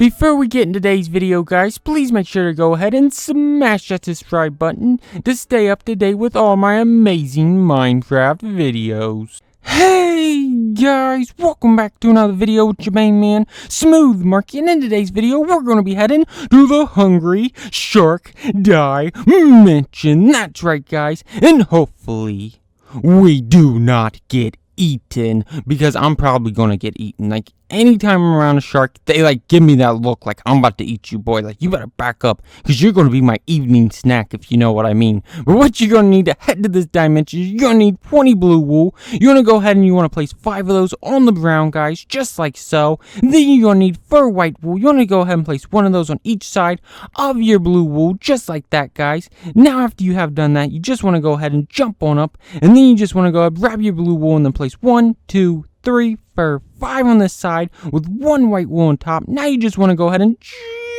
Before we get in today's video, guys, please make sure to go ahead and smash that subscribe button to stay up to date with all my amazing Minecraft videos. Hey guys, welcome back to another video with your main man, Smooth Marky, and in today's video, we're going to be heading to the Hungry Shark Dimension. That's right, guys, and hopefully we do not get eaten, because I'm probably going to get eaten. Like, anytime I'm around a shark, they give me that look like I'm about to eat you, boy. Like, you better back up, because you're going to be my evening snack, if you know what I mean. But what you're going to need to head to this dimension is you're going to need 20 blue wool. You're going to go ahead and you want to place 5 of those on the ground, guys, just like so. Then you're going to need 4 white wool. You want to go ahead and place 1 of those on each side of your blue wool, just like that, guys. Now, after you have done that, you just want to go ahead and jump on up, and then you just want to go ahead, grab your blue wool, and then place 1, 2, 3, 4, 5 on this side with 1 white wool on top. Now you just want to go ahead and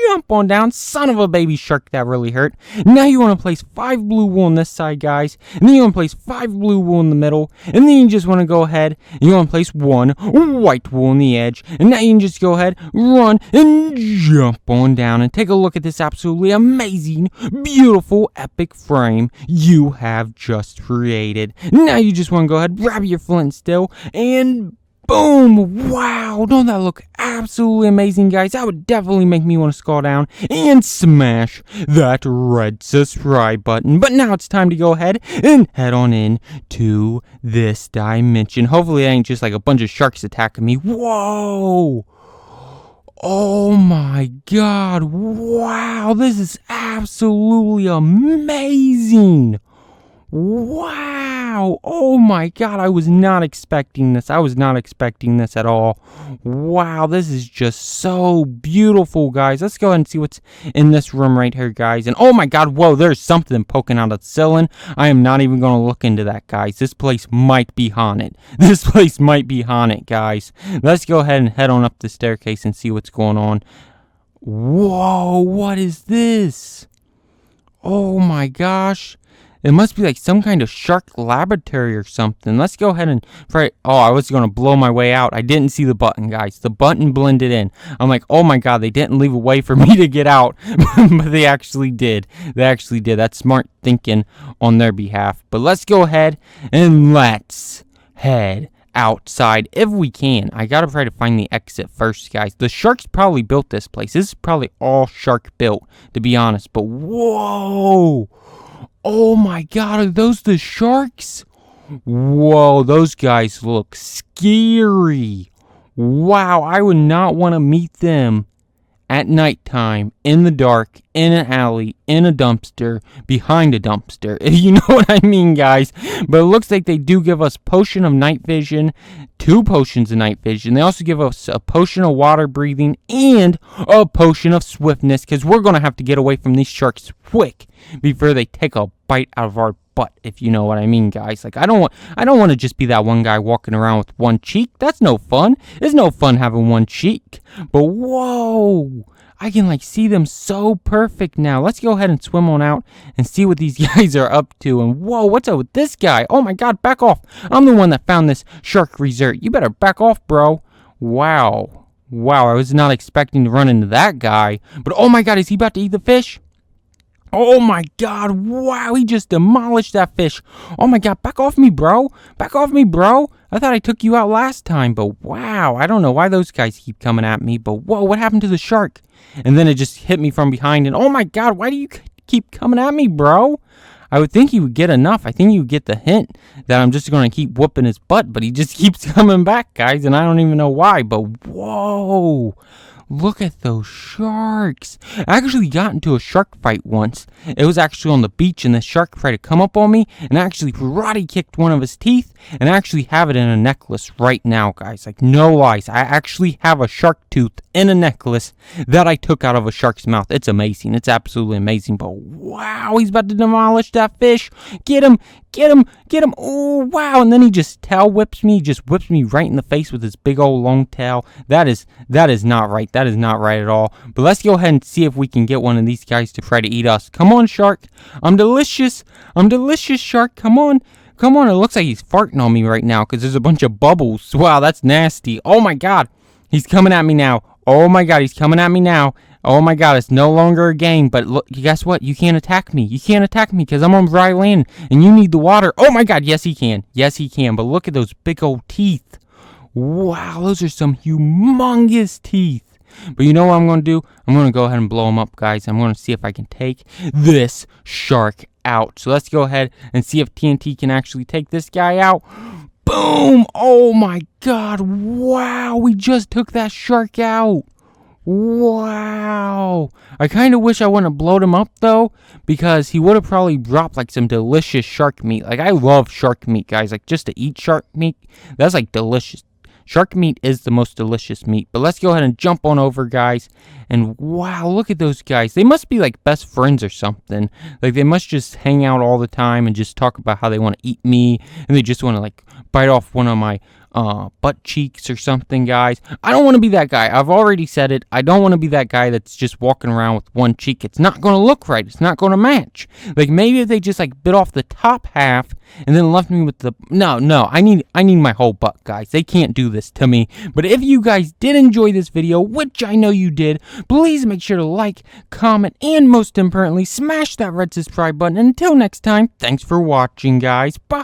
jump on down. Son of a baby shark, that really hurt. Now you want to place 5 blue wool on this side, guys, and then you want to place 5 blue wool in the middle, and then you just want to go ahead and you want to place 1 white wool on the edge, and now you can just go ahead, run, and jump on down and take a look at this absolutely amazing, beautiful, epic frame you have just created. Now you just want to go ahead, grab your Flint and Steel, and boom! Wow, don't that look absolutely amazing, guys? That would definitely make me want to scroll down and smash that red subscribe button. But now it's time to go ahead and head on in to this dimension. Hopefully it ain't just like a bunch of sharks attacking me. Whoa! Oh my god, wow, this is absolutely amazing. Wow! Oh my god, I was not expecting this. I was not expecting this at all. Wow, this is just so beautiful, guys. Let's go ahead and see what's in this room right here, guys. And oh my god, whoa, there's something poking out of the ceiling. I am not even going to look into that, guys. This place might be haunted. This place might be haunted, guys. Let's go ahead and head on up the staircase and see what's going on. Whoa, what is this? Oh my gosh. It must be like some kind of shark laboratory or something. Let's go ahead and try. Oh, I was going to blow my way out. I didn't see the button, guys. The button blended in. I'm like, oh my god, they didn't leave a way for me to get out. But they actually did. They actually did. That's smart thinking on their behalf. But let's go ahead and let's head outside if we can. I gotta try to find the exit first, guys. The sharks probably built this place. This is probably all shark built, to be honest. But whoa! Oh my god, are those the sharks? Whoa, those guys look scary. Wow, I would not want to meet them at nighttime, in the dark, in an alley, in a dumpster, behind a dumpster. You know what I mean, guys? But it looks like they do give us potion of night vision, 2 potions of night vision. They also give us a potion of water breathing and a potion of swiftness, because we're going to have to get away from these sharks quick before they take a bite out of our butt, if you know what I mean, guys. Like, I don't want to just be that one guy walking around with one cheek. That's no fun. It's no fun having one cheek. But whoa, I can see them so perfect now. Let's go ahead and swim on out and see what these guys are up to. And whoa, what's up with this guy? Oh my god, back off. I'm the one that found this shark resort. You better back off, bro. Wow, I was not expecting to run into that guy. But oh my god, is he about to eat the fish? Oh my god, wow, he just demolished that fish. Oh my god, back off me, bro. Back off me, bro. I thought I took you out last time, but wow, I don't know why those guys keep coming at me, but whoa, what happened to the shark? And then it just hit me from behind, and oh my god, why do you keep coming at me, bro? I would think he would get enough. I think he would get the hint that I'm just going to keep whooping his butt, but he just keeps coming back, guys, and I don't even know why, but whoa. Look at those sharks. I actually got into a shark fight once. It was actually on the beach, and the shark tried to come up on me and actually karate kicked one of his teeth, and I actually have it in a necklace right now, guys. Like, no lies. I actually have a shark tooth in a necklace that I took out of a shark's mouth. It's amazing. It's absolutely amazing. But wow, he's about to demolish that fish. Get him. Get him. Get him. Oh, wow. And then he just tail whips me. He just whips me right in the face with his big old long tail. That is not right. That is not right at all. But let's go ahead and see if we can get one of these guys to try to eat us. Come on, shark. I'm delicious. I'm delicious, shark. Come on. Come on. It looks like he's farting on me right now because there's a bunch of bubbles. Wow, that's nasty. Oh, my God. He's coming at me now. Oh my god, he's coming at me now. Oh my god, it's no longer a game. But look, guess what? You can't attack me. You can't attack me because I'm on dry land and you need the water. Oh my god, yes he can. Yes he can. But look at those big old teeth. Wow, those are some humongous teeth. But you know what I'm going to do? I'm going to go ahead and blow him up, guys. I'm going to see if I can take this shark out. So let's go ahead and see if TNT can actually take this guy out. Boom! Oh my god, wow, we just took that shark out. Wow. I kind of wish I wouldn't have blown him up, though, because he would have probably dropped, like, some delicious shark meat. Like, I love shark meat, guys. Like, just to eat shark meat, that's, like, delicious. Shark meat is the most delicious meat. But let's go ahead and jump on over, guys. And wow, look at those guys. They must be like best friends or something. Like they must just hang out all the time and just talk about how they want to eat me. And they just want to like bite off one of my butt cheeks or something, guys. I don't want to be that guy. I've already said it. I don't want to be that guy that's just walking around with one cheek. It's not going to look right. It's not going to match. Like maybe if they just like bit off the top half and then left me with the no. I need my whole butt, guys. They can't do this to me. But if you guys did enjoy this video, which I know you did, please make sure to like, comment, and most importantly, smash that red subscribe button. Until next time, thanks for watching, guys. Bye.